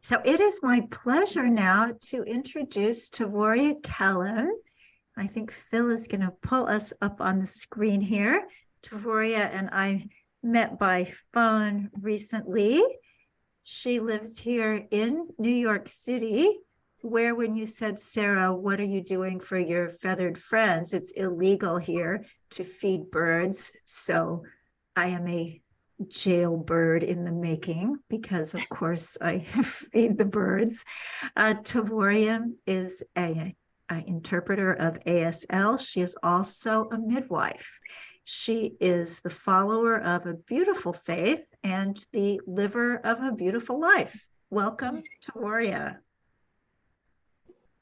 So it is my pleasure now to introduce Tavoria Kellam. I think Phil is going to pull us up on the screen here. Tavoria and I met by phone recently. She lives here in New York City, where when you said, Sarah, what are you doing for your feathered friends? It's illegal here to feed birds. So I am a jailbird in the making because, of course, I feed the birds. Tavoria is a interpreter of ASL. She is also a midwife. She is the follower of a beautiful faith and the liver of a beautiful life. Welcome, Tavoria.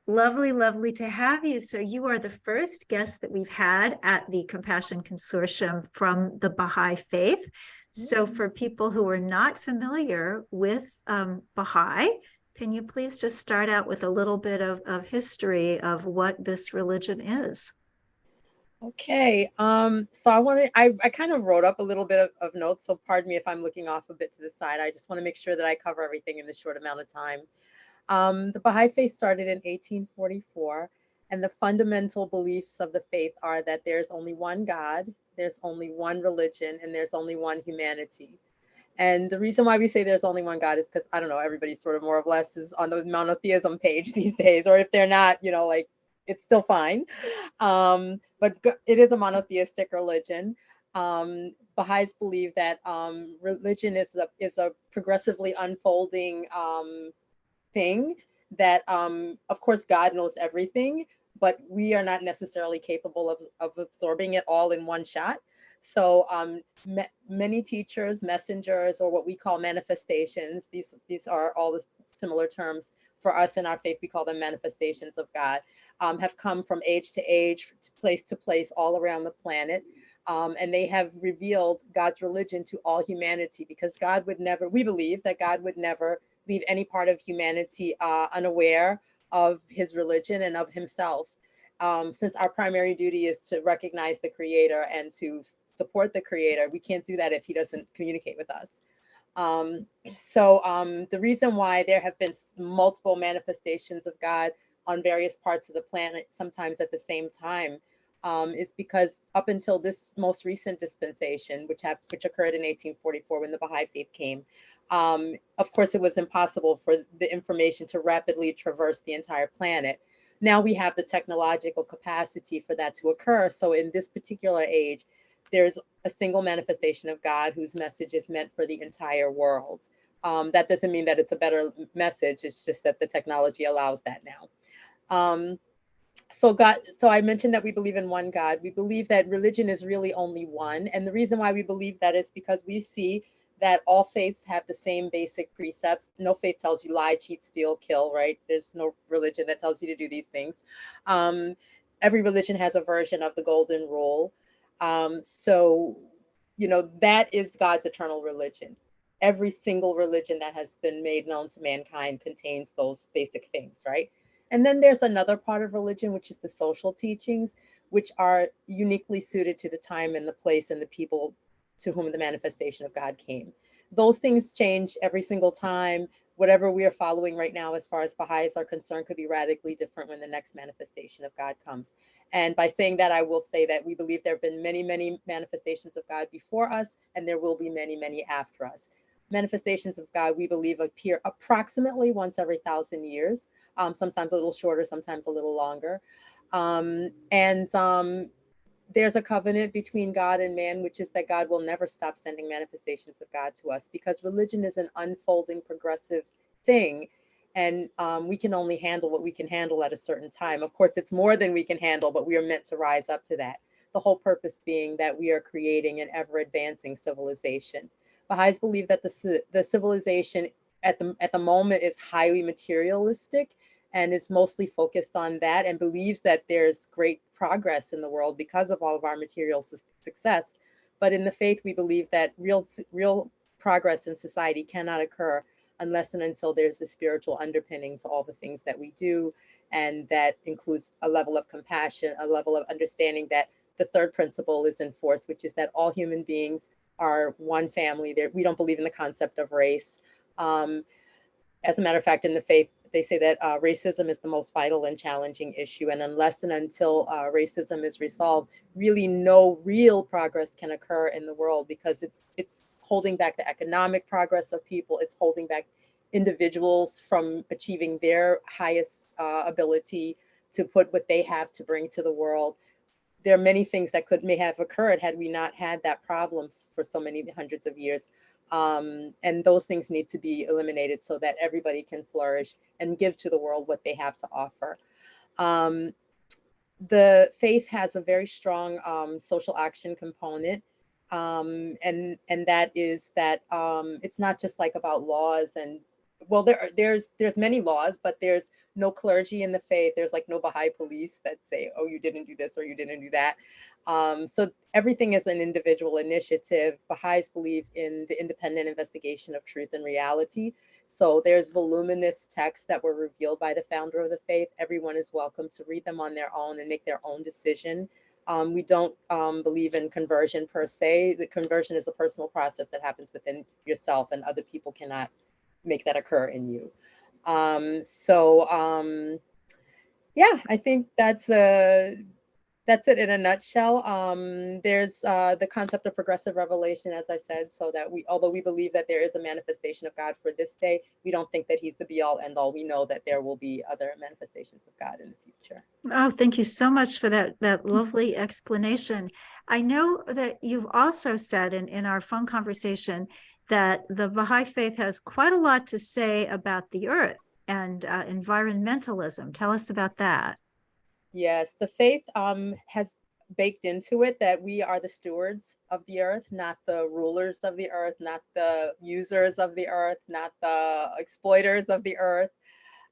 Lovely, lovely to have you. So you are the first guest that we've had at the Compassion Consortium from the Baha'i faith. So for people who are not familiar with Baha'i, can you please just start out with a little bit of history of what this religion is? Okay. So I kind of wrote up a little bit of notes, so pardon me if I'm looking off a bit to the side. I just want to make sure that I cover everything in this short amount of time. The Baha'i faith started in 1844, and the fundamental beliefs of the faith are that there's only one God, there's only one religion, and there's only one humanity. And the reason why we say there's only one God is because, I don't know, everybody sort of more or less is on the monotheism page these days, or if they're not, like it's still fine. But it is a monotheistic religion. Baha'is believe that religion is a progressively unfolding thing that, of course, God knows everything, but we are not necessarily capable of absorbing it all in one shot. So many teachers, messengers, or what we call manifestations, these are all the similar terms for us in our faith. We call them manifestations of God, have come from age to age, to place all around the planet. And they have revealed God's religion to all humanity, because God would never, we believe that God would never leave any part of humanity unaware of his religion and of himself. Since our primary duty is to recognize the creator and to support the creator, we can't do that if he doesn't communicate with us. The reason why there have been multiple manifestations of God on various parts of the planet, sometimes at the same time, is because up until this most recent dispensation, which occurred in 1844 when the Baha'i faith came, of course, it was impossible for the information to rapidly traverse the entire planet. Now we have the technological capacity for that to occur. So in this particular age, there's a single manifestation of God whose message is meant for the entire world. That doesn't mean that it's a better message. It's just that the technology allows that now. So I mentioned that we believe in one God. We believe that religion is really only one. And the reason why we believe that is because we see that all faiths have the same basic precepts. No faith tells you lie, cheat, steal, kill, right? There's no religion that tells you to do these things. Every religion has a version of the golden rule. That is God's eternal religion. Every single religion that has been made known to mankind contains those basic things, right? And then there's another part of religion, which is the social teachings, which are uniquely suited to the time and the place and the people to whom the manifestation of God came. Those things change every single time. Whatever we are following right now, as far as Baha'is are concerned, could be radically different when the next manifestation of God comes. And by saying that, I will say that we believe there have been many, many manifestations of God before us, and there will be many, many after us. Manifestations of God, we believe, appear approximately once every 1,000 years, sometimes a little shorter, sometimes a little longer. There's a covenant between God and man, which is that God will never stop sending manifestations of God to us, because religion is an unfolding, progressive thing. And we can only handle what we can handle at a certain time. Of course, it's more than we can handle, but we are meant to rise up to that. The whole purpose being that we are creating an ever advancing civilization. Baha'is believe that the civilization at the moment is highly materialistic and is mostly focused on that, and believes that there's great progress in the world because of all of our material success. But in the faith, we believe that real progress in society cannot occur unless and until there's a spiritual underpinning to all the things that we do. And that includes a level of compassion, a level of understanding that the third principle is in force, which is that all human beings are one family. We don't believe in the concept of race. As a matter of fact, in the faith, they say that racism is the most vital and challenging issue. And unless and until racism is resolved, really no real progress can occur in the world, because it's holding back the economic progress of people. It's holding back individuals from achieving their highest ability to put what they have to bring to the world. There are many things that may have occurred had we not had that problem for so many hundreds of years. And those things need to be eliminated so that everybody can flourish and give to the world what they have to offer. The faith has a very strong social action component. And that is that it's not just like about laws and, well, there's many laws, but there's no clergy in the faith. There's like no Baha'i police that say, oh, you didn't do this or you didn't do that. So everything is an individual initiative. Baha'is believe in the independent investigation of truth and reality. So there's voluminous texts that were revealed by the founder of the faith. Everyone is welcome to read them on their own and make their own decision. We don't believe in conversion per se. The conversion is a personal process that happens within yourself, and other people cannot make that occur in you. Yeah, I think that's it in a nutshell. There's the concept of progressive revelation, as I said, so that although we believe that there is a manifestation of God for this day, we don't think that he's the be all end all. We know that there will be other manifestations of God in the future. Oh, thank you so much for that lovely explanation. I know that you've also said in our phone conversation that the Baha'i faith has quite a lot to say about the earth and environmentalism. Tell us about that. Yes, the faith has baked into it that we are the stewards of the earth, not the rulers of the earth, not the users of the earth, not the exploiters of the earth.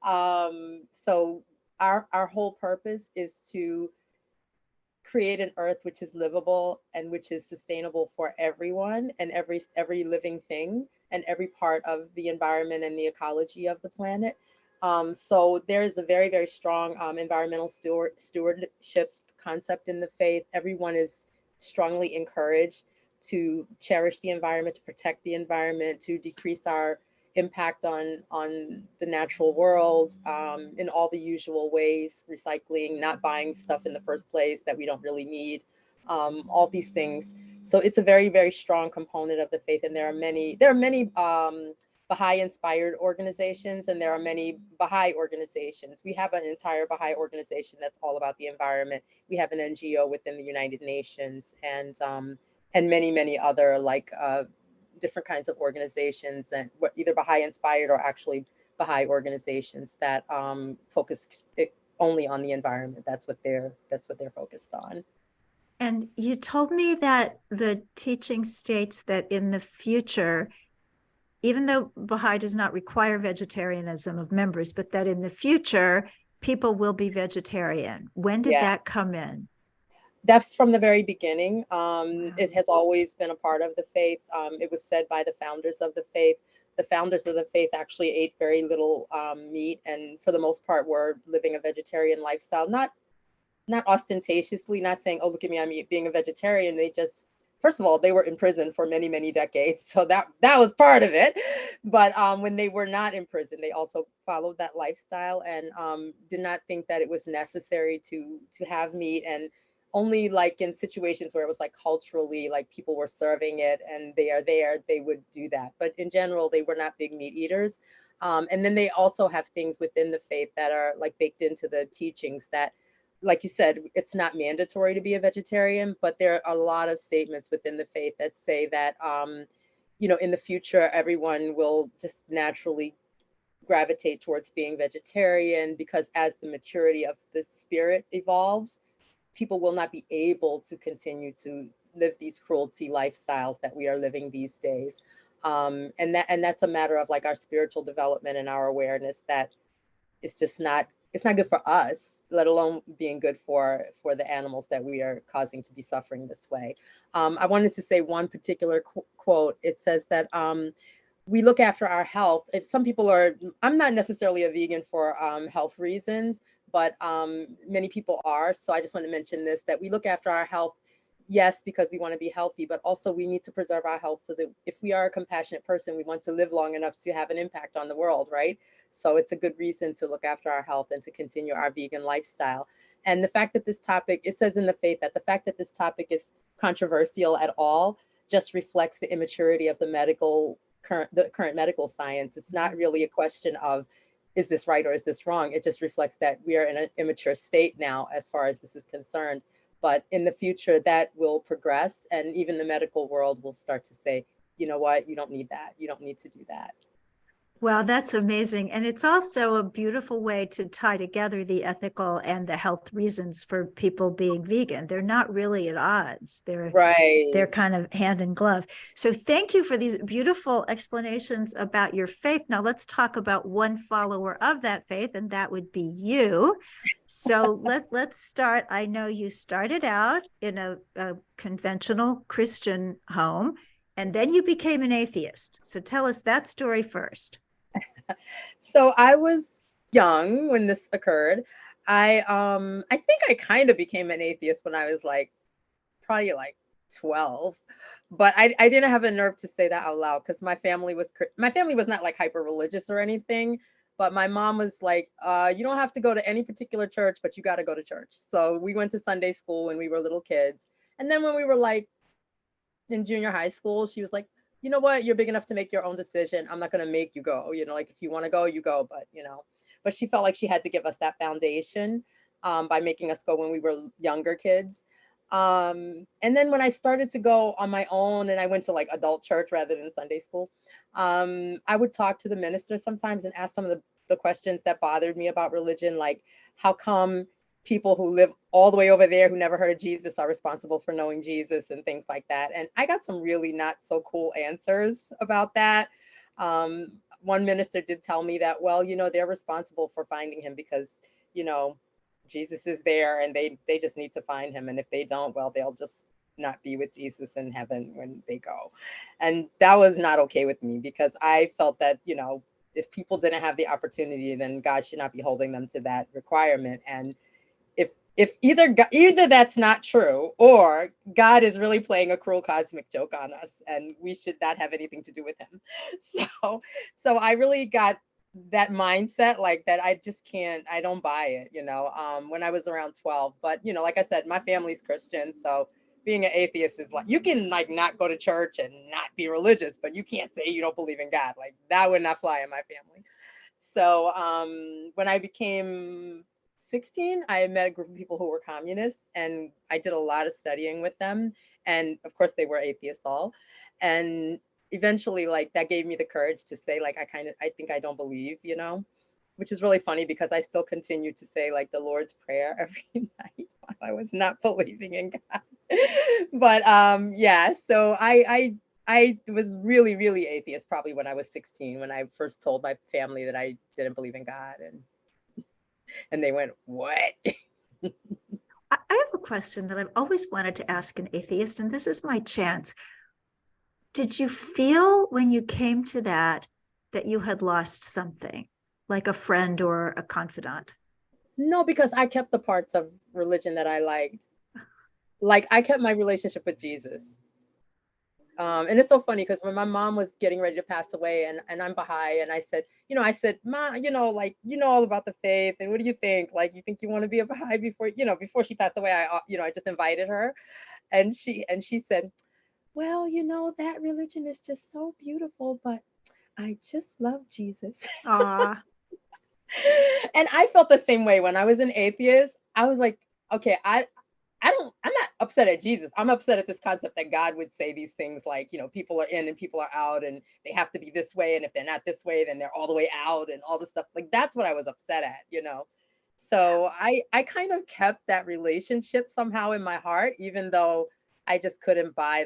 So our whole purpose is to create an earth which is livable and which is sustainable for everyone and every living thing and every part of the environment and the ecology of the planet. So there is a very, very strong environmental stewardship concept in the faith. Everyone is strongly encouraged to cherish the environment, to protect the environment, to decrease our impact on the natural world in all the usual ways, recycling, not buying stuff in the first place that we don't really need, all these things. So it's a very, very strong component of the faith, and there are many Baha'i inspired organizations, and there are many Baha'i organizations. We have an entire Baha'i organization that's all about the environment. We have an NGO within the United Nations, and many, many other different kinds of organizations, and either Baha'i inspired or actually Baha'i organizations that focus only on the environment. That's what they're focused on. And you told me that the teaching states that in the future, even though Baha'i does not require vegetarianism of members, but that in the future, people will be vegetarian. When did that come in? That's from the very beginning. It has always been a part of the faith. It was said by the founders of the faith. The founders of the faith actually ate very little meat, and for the most part were living a vegetarian lifestyle. Not ostentatiously, not saying, "Oh, look at me, I'm being a vegetarian." They just, first of all, they were in prison for many, many decades, so that was part of it. But when they were not in prison, they also followed that lifestyle and did not think that it was necessary to have meat, and only like in situations where it was like culturally, like people were serving it and they are there, they would do that. But in general, they were not big meat eaters. And then they also have things within the faith that are like baked into the teachings that, like you said, it's not mandatory to be a vegetarian, but there are a lot of statements within the faith that say that, in the future, everyone will just naturally gravitate towards being vegetarian, because as the maturity of the spirit evolves, people will not be able to continue to live these cruelty lifestyles that we are living these days. And that's a matter of like our spiritual development and our awareness that it's just not good for us, let alone being good for the animals that we are causing to be suffering this way. I wanted to say one particular quote. It says that we look after our health. If some people are, I'm not necessarily a vegan for health reasons, but many people are. So I just want to mention this, that we look after our health, yes, because we want to be healthy, but also we need to preserve our health so that if we are a compassionate person, we want to live long enough to have an impact on the world, right? So it's a good reason to look after our health and to continue our vegan lifestyle. And the fact that this topic, it says in the faith that the fact that this topic is controversial at all just reflects the immaturity of the current medical science. It's not really a question of is this right or is this wrong? It just reflects that we are in an immature state now as far as this is concerned. But in the future, that will progress, and even the medical world will start to say, you know what, you don't need that. You don't need to do that. Wow, that's amazing. And it's also a beautiful way to tie together the ethical and the health reasons for people being vegan. They're not really at odds. They're Right. kind of hand in glove. So thank you for these beautiful explanations about your faith. Now let's talk about one follower of that faith, and that would be you. So let's start. I know you started out in a conventional Christian home, and then you became an atheist. So tell us that story first. So I was young when this occurred. I think I kind of became an atheist when I was like probably like 12, but I didn't have a nerve to say that out loud because my family was not like hyper religious or anything, but my mom was like, you don't have to go to any particular church, but you got to go to church. So we went to Sunday school when we were little kids, and then when we were like in junior high school, she was like, you know what, you're big enough to make your own decision. I'm not going to make you go. Like if you want to go, you go. But she felt like she had to give us that foundation by making us go when we were younger kids. And then when I started to go on my own and I went to like adult church rather than Sunday school, I would talk to the minister sometimes and ask some of the questions that bothered me about religion, like how come people who live all the way over there who never heard of Jesus are responsible for knowing Jesus and things like that. And I got some really not so cool answers about that. One minister did tell me that, well, they're responsible for finding him because, you know, Jesus is there and they just need to find him. And if they don't, well, they'll just not be with Jesus in heaven when they go. And that was not okay with me because I felt that, if people didn't have the opportunity, then God should not be holding them to that requirement. And if either that's not true or God is really playing a cruel cosmic joke on us and we should not have anything to do with him. So I really got that mindset like that. I don't buy it, when I was around 12. But like I said, my family's Christian, so being an atheist is like, you can like not go to church and not be religious, but you can't say you don't believe in God. Like that would not fly in my family. So when I became 16, I met a group of people who were communists, and I did a lot of studying with them. And of course, they were atheists all. And eventually, like that gave me the courage to say, like, I think I don't believe, which is really funny because I still continue to say like the Lord's Prayer every night while I was not believing in God. But yeah, so I was really, really atheist probably when I was 16, when I first told my family that I didn't believe in God. And they went, what? I have a question that I've always wanted to ask an atheist, and this is my chance. Did you feel when you came to that you had lost something, like a friend or a confidant? No, because I kept the parts of religion that I liked. Like I kept my relationship with Jesus. And it's so funny because when my mom was getting ready to pass away and I'm Baha'I, and I said, Ma, like, all about the faith. And what do you think? Like, you think you want to be a Baha'I before she passed away, I just invited her. And she said, well, that religion is just so beautiful, but I just love Jesus. Ah, And I felt the same way when I was an atheist. I was like, okay, I'm not upset at Jesus. I'm upset at this concept that God would say these things like, people are in and people are out and they have to be this way. And if they're not this way, then they're all the way out and all this stuff. Like, that's what I was upset at. So I kind of kept that relationship somehow in my heart, even though I just couldn't buy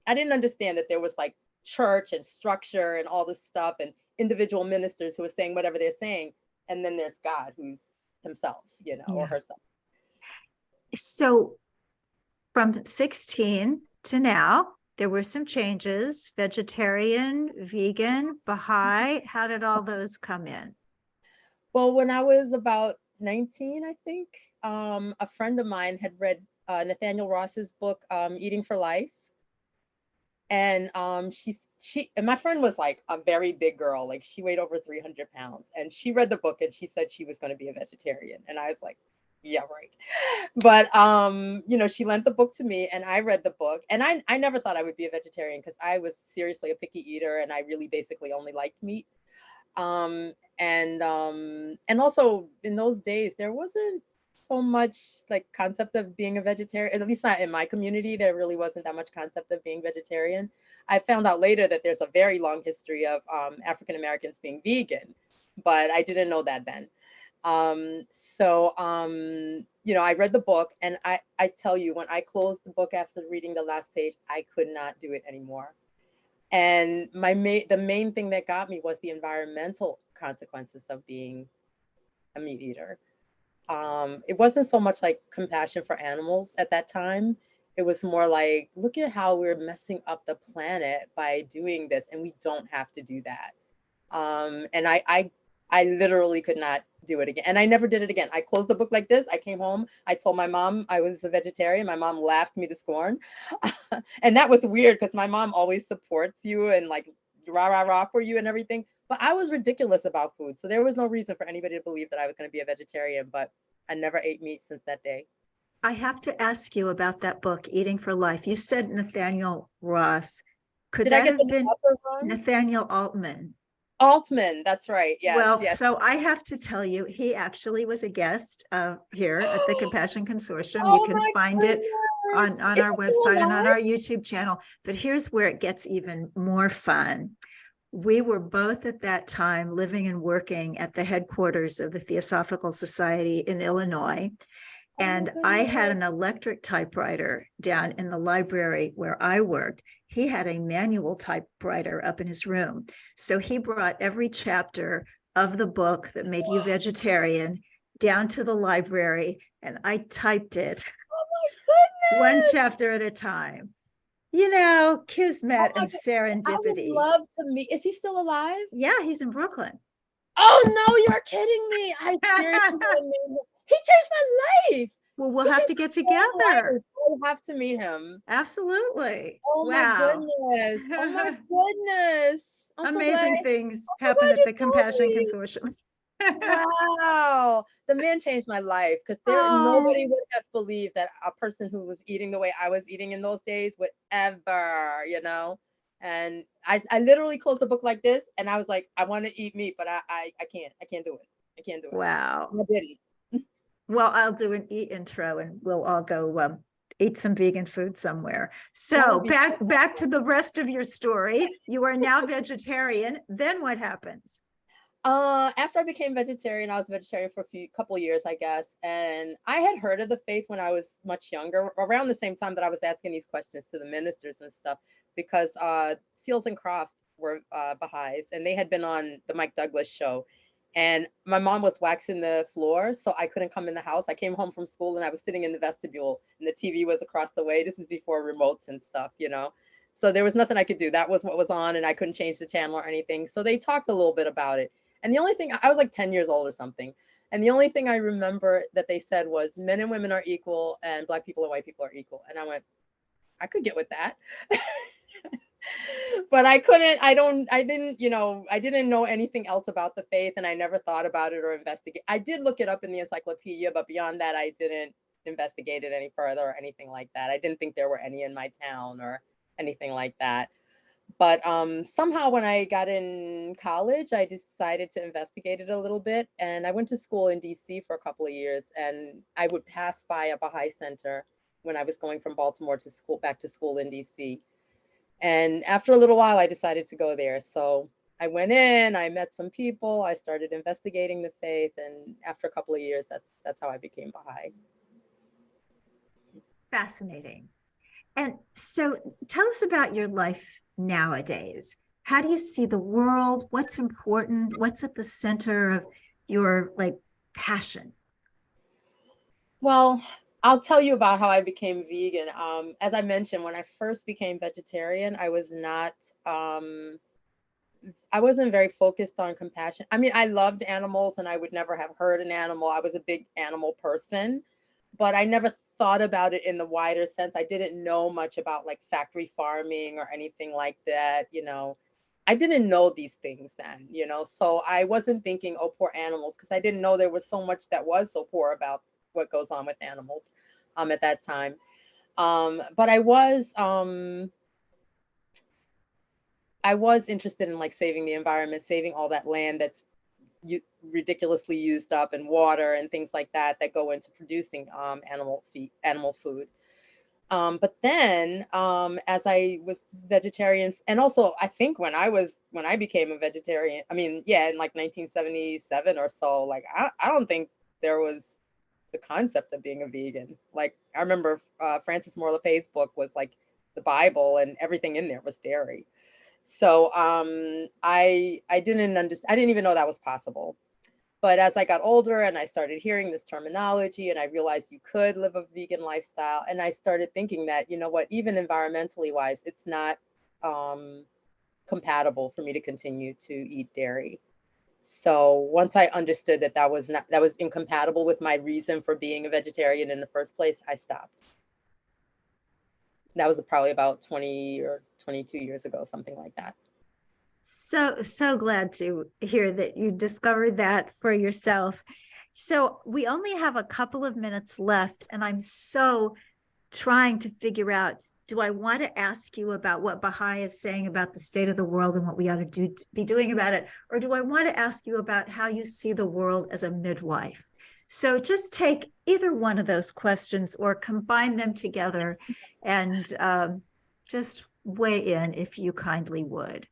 I didn't understand that there was like church and structure and all this stuff and individual ministers who are saying whatever they're saying. And then there's God who's himself, or yes. herself. So from 16 to now, there were some changes: vegetarian, vegan, Baha'i. How did all those come in? Well, when I was about 19, I think, a friend of mine had read Nathaniel Ross's book, Eating for Life. And she and my friend was like a very big girl, like she weighed over 300 pounds, and she read the book and she said she was going to be a vegetarian, and I was like, yeah, right. But she lent the book to me and I read the book, and I never thought I would be a vegetarian because I was seriously a picky eater and I really basically only liked meat. And also in those days there wasn't so much like concept of being a vegetarian, at least not in my community. There really wasn't that much concept of being vegetarian. I found out later that there's a very long history of African Americans being vegan, but I didn't know that then. I read the book, and I tell you, when I closed the book after reading the last page, I could not do it anymore. And the main thing that got me was the environmental consequences of being a meat eater. It wasn't so much like compassion for animals at that time. It was more like, look at how we're messing up the planet by doing this, and we don't have to do that. And I literally could not do it again. And I never did it again. I closed the book like this. I came home. I told my mom I was a vegetarian. My mom laughed me to scorn. And that was weird because my mom always supports you and like rah, rah, rah for you and everything. But I was ridiculous about food. So there was no reason for anybody to believe that I was going to be a vegetarian. But I never ate meat since that day. I have to ask you about that book, Eating for Life. You said Nathaniel Ross. Could Did I that get the have been author wrong? Nathaniel Altman? Altman, that's right. Yes, Well, yes. so I have to tell you, he actually was a guest here at the Compassion Consortium. You Oh can my find it goodness. on Is our he still website and on alive? our YouTube channel. But here's where it gets even more fun. We were both at that time living and working at the headquarters of the Theosophical Society in Illinois. Oh my And I had goodness. an electric typewriter down in the library where I worked. He had a manual typewriter up in his room. So he brought every chapter of the book that made you vegetarian down to the library, and I typed it Oh my one goodness. chapter at a time. You know, Oh kismet my and god. I would serendipity. love to meet. Is he still alive? Yeah, he's in Brooklyn. Oh no, you're kidding me. I seriously want to meet him. He changed my life. Well, we'll He have changed to get my whole together. life. I have to meet him. Absolutely. Oh my Wow. goodness. Oh my goodness. I'm so glad. Amazing things I'm so happen glad at you the told Compassion me. Consortium. Wow. The man changed my life because Oh, nobody would have believed that a person who was eating the way I was eating in those days would ever. And I literally closed the book like this and I was like, I want to eat meat, but I can't. I can't do it. I can't do it. wow. I did it. Well, I'll do an eat intro and we'll all go eat some vegan food somewhere. That So would be so back to awesome. the rest of your story. You are now vegetarian. Then what happens? After I became vegetarian, I was vegetarian for a couple years, I guess. And I had heard of the faith when I was much younger, around the same time that I was asking these questions to the ministers and stuff, because Seals and Crofts were Baha'is, and they had been on the Mike Douglas show. And my mom was waxing the floor, so I couldn't come in the house. I came home from school and I was sitting in the vestibule, and the TV was across the way. This is before remotes and stuff. So there was nothing I could do. That was what was on, and I couldn't change the channel or anything. So they talked a little bit about it. And the only thing, I was like 10 years old or something. And the only thing I remember that they said was men and women are equal and black people and white people are equal. And I went, I could get with that. But I couldn't, I didn't know anything else about the faith and I never thought about it or investigate. I did look it up in the encyclopedia, but beyond that, I didn't investigate it any further or anything like that. I didn't think there were any in my town or anything like that. But somehow when I got in college, I decided to investigate it a little bit. And I went to school in DC for a couple of years. And I would pass by a Baha'i center when I was going from Baltimore to school, back to school in DC. And after a little while, I decided to go there. So I went in, I met some people, I started investigating the faith. And after a couple of years, that's how I became Baha'i. Fascinating. And so tell us about your life nowadays. How do you see the world? What's important? What's at the center of your like passion? Well, I'll tell you about how I became vegan. As I mentioned, when I first became vegetarian, um, I wasn't very focused on compassion. I mean, I loved animals and I would never have hurt an animal. I was a big animal person, but I never thought about it in the wider sense. I didn't know much about like factory farming or anything like that, you know. I didn't know these things then, you know. So I wasn't thinking, oh, poor animals, because I didn't know there was so much that was so poor about what goes on with animals at that time. But I was interested in like saving the environment, saving all that land that's ridiculously used up, and water and things like that that go into producing animal food. But then, as I was vegetarian, and also I think when I became a vegetarian, I mean, yeah, in like 1977 or so, like I don't think there was the concept of being a vegan. Like I remember Francis Moore LePay's book was like the Bible, and everything in there was dairy. So I didn't even know that was possible. But as I got older and I started hearing this terminology, and I realized you could live a vegan lifestyle, and I started thinking that, you know what, even environmentally wise, it's not compatible for me to continue to eat dairy. So once I understood that that was incompatible with my reason for being a vegetarian in the first place, I stopped. That was probably about 20 or 22 years ago, something like that. So glad to hear that you discovered that for yourself. So we only have a couple of minutes left, and I'm so trying to figure out, do I want to ask you about what Baha'i is saying about the state of the world and what we ought to be doing about it? Or do I want to ask you about how you see the world as a midwife? So just take either one of those questions or combine them together, and just weigh in if you kindly would.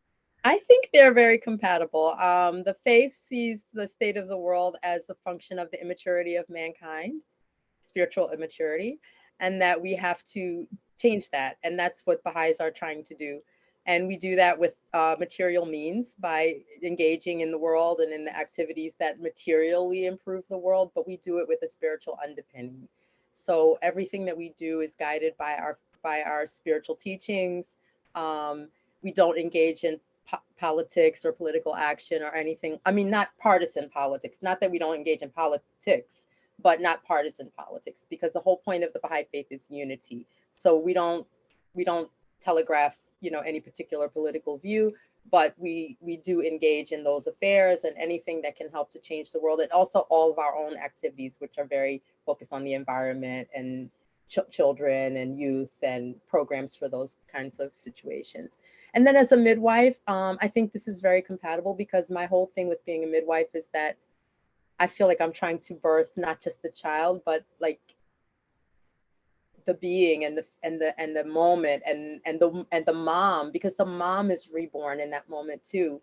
I think they're very compatible. The faith sees the state of the world as a function of the immaturity of mankind, spiritual immaturity, and that we have to change that. And that's what Baha'is are trying to do. And we do that with material means by engaging in the world and in the activities that materially improve the world, but we do it with a spiritual underpinning. So everything that we do is guided by our spiritual teachings. We don't engage in politics or political action or anything. I mean, not partisan politics. Not that we don't engage in politics, but not partisan politics, because the whole point of the Baha'i faith is unity. So we don't telegraph, you know, any particular political view, but we do engage in those affairs and anything that can help to change the world, and also all of our own activities, which are very focused on the environment and children and youth and programs for those kinds of situations. And then as a midwife, I think this is very compatible, because my whole thing with being a midwife is that I feel like I'm trying to birth not just the child, but like the being and the moment and the mom, because the mom is reborn in that moment too.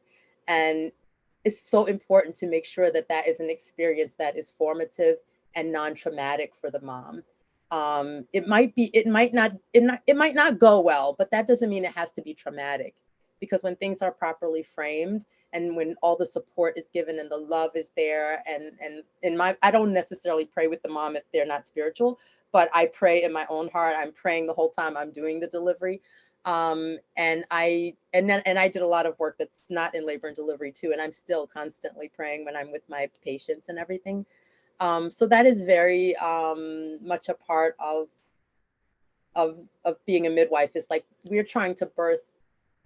And it's so important to make sure that that is an experience that is formative and non-traumatic for the mom. It might not go well, but that doesn't mean it has to be traumatic, because when things are properly framed and when all the support is given and the love is there, and in my, I don't necessarily pray with the mom if they're not spiritual, but I pray in my own heart. I'm praying the whole time I'm doing the delivery. And I did a lot of work that's not in labor and delivery too, and I'm still constantly praying when I'm with my patients and everything. So that is very much a part of being a midwife, is like we're trying to birth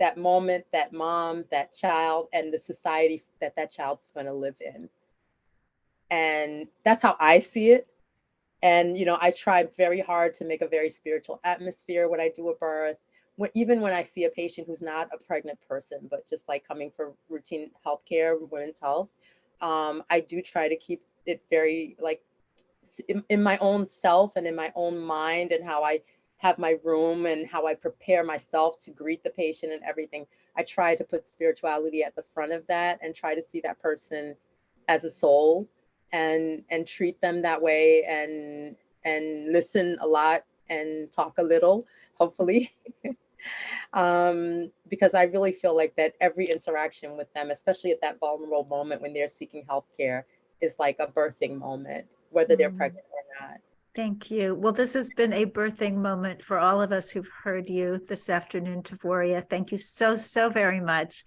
that moment, that mom, that child, and the society that that child's going to live in. And that's how I see it. And, you know, I try very hard to make a very spiritual atmosphere when I do a birth. Even when I see a patient who's not a pregnant person, but just like coming for routine healthcare, women's health, I do try to keep it very like in my own self and in my own mind, and how I have my room and how I prepare myself to greet the patient and everything. I try to put spirituality at the front of that and try to see that person as a soul, and treat them that way, and listen a lot and talk a little, hopefully. Because I really feel like that every interaction with them, especially at that vulnerable moment when they're seeking healthcare, is like a birthing moment, whether they're pregnant or not. Thank you. Well, this has been a birthing moment for all of us who've heard you this afternoon, Tavoria. Thank you so, so very much.